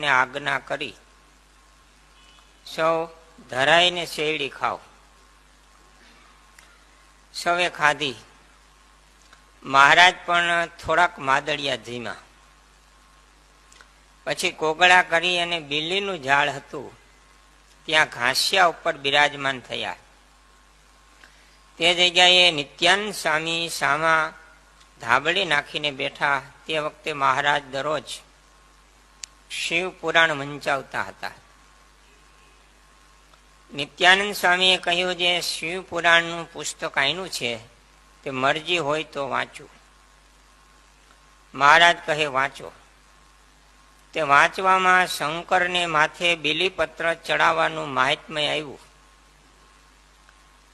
ને આજ્ઞા કરી, સૌ ધરાઈને શેરડી ખાઓ. સૌએ ખાધી. મહારાજ પણ થોડાક માદળિયા જીમા. પછી કોગળા કરી અને બીલીનું ઝાડ હતું ત્યાં ઘાસિયા ઉપર બિરાજમાન થયા. તે જગ્યાએ નિત્યાનંદ સ્વામી સામા ધાબળી નાખીને બેઠા. તે વખતે મહારાજ દરરોજ શિવ પુરાણ વંચાવતા હતા. નિત્યાનંદ સ્વામીએ કહ્યું, જે શિવ પુરાણનું પુસ્તક આયનું છે તે મરજી હોય તો વાંચું. મહારાજ કહે, વાંચો. તે વાંચવામાં શંકરને માથે બીલીપત્ર ચડાવવાનું મહાત્મ્ય આવ્યું.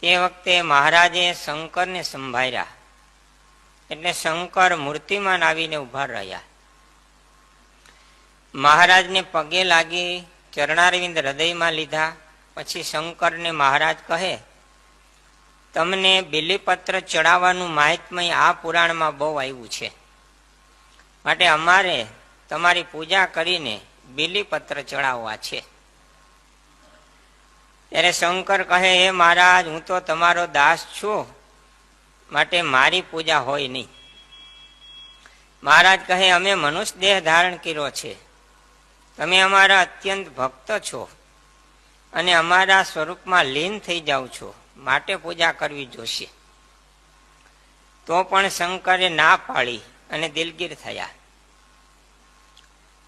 તે વખતે મહારાજે શંકરને સંભાળ્યા. એટલે શંકર મૂર્તિમાન આવીને ઉભા રહ્યા. મહારાજને પગે લાગી ચરણારવિંદ હૃદયમાં લીધા. પછી શંકરને મહારાજ કહે, તમને બીલીપત્ર ચડાવવાનું મહાત્મ્ય આ પુરાણમાં બહુ આવ્યું છે, માટે અમારે તમારી પૂજા કરીને બીલીપત્ર ચડાવવા છે. ત્યારે શંકર કહે, હે મહારાજ, હું તો તમારો દાસ છું, માટે મારી પૂજા હોય નહીં. મહારાજ કહે, અમે મનુષ્ય દેહ ધારણ કર્યો છે, તમે અમારા અત્યંત ભક્ત છો અને અમારા સ્વરૂપમાં લીન થઈ જાઓ છો, માટે પૂજા કરવી જોશે. તો પણ શંકરે ના પાડી અને દિલગીર થયા.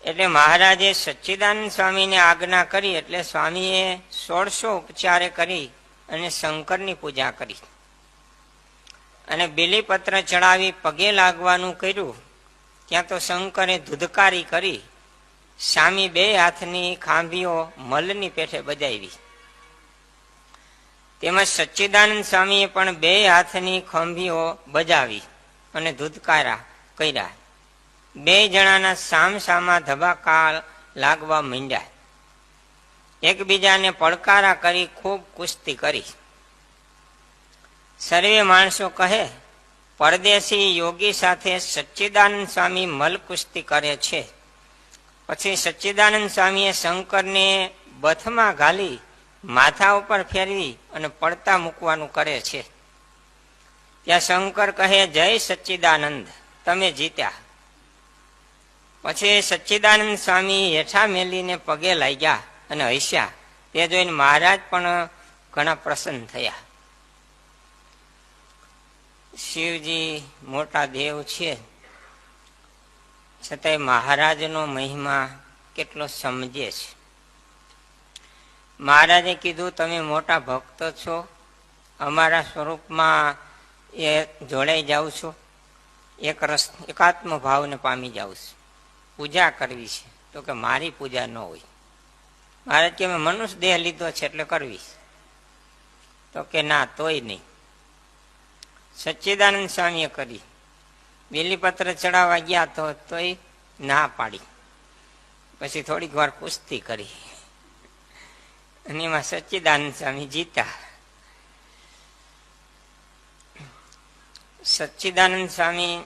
એટલે મહારાજે સચ્ચિદાનંદ સ્વામીને આજ્ઞા કરી. એટલે સ્વામીએ 1600 ઉપચારે કરી અને શંકરની પૂજા કરી અને બીલીપત્ર ચડાવી પગે લાગવાનું કર્યું. ત્યાં તો શંકરે ધુધકારી કરી સામી 2 હાથની ખાંભીઓ મલની પેઠે બજાવી. તેમજ સચ્ચિદાનંદ સ્વામીએ પણ 2 હાથની ખંભીઓ બજાવી અને ધુધકારા કર્યા. 2 જણાના સામસામા ધબાકા લાગવા માંડ્યા. એકબીજાને પડકારા કરી ખૂબ કુસ્તી કરી. સર્વે માણસો કહે, પરદેશી યોગી સાથે સચ્ચિદાનંદ સ્વામી મલ કુસ્તી કરે છે. પછી સચ્ચિદાનંદ સ્વામીએ શંકરને બથમાં ઘાલી માથા ઉપર ફેરવી અને પડતા મૂકવાનું કરે છે. ત્યાં શંકર કહે, જય સચ્ચિદાનંદ, તમે જીત્યા. પછી સચ્ચિદાનંદ સ્વામી હેઠા મેલીને પગે લાગ્યા અને હસ્યા. તે જોઈને મહારાજ પણ ઘણા પ્રસન્ન થયા. શિવજી મોટા દેવ છે, છતાંય મહારાજનો મહિમા કેટલો સમજે છે. મહારાજે કીધું, તમે મોટા ભક્ત છો, અમારા સ્વરૂપમાં એ જોડાઈ જાઓ છો, એકાત્મ ભાવને પામી જાઓ છો, પૂજા કરવી છે. તો કે મારી પૂજા ન હોય. મહારાજ કે, મેં મનુષ્ય દેહ લીધો છે એટલે કરવી. તો કે ના, તોય નહીં. સચ્ચિદાનંદ સ્વામીએ કરી. બીલીપત્ર ચડાવવા ગયા તોય ના પાડી. પછી થોડીક વાર કુસ્તી કરી અને એમાં સચ્ચિદાનંદ સ્વામી જીતા. સચ્ચિદાનંદ સ્વામી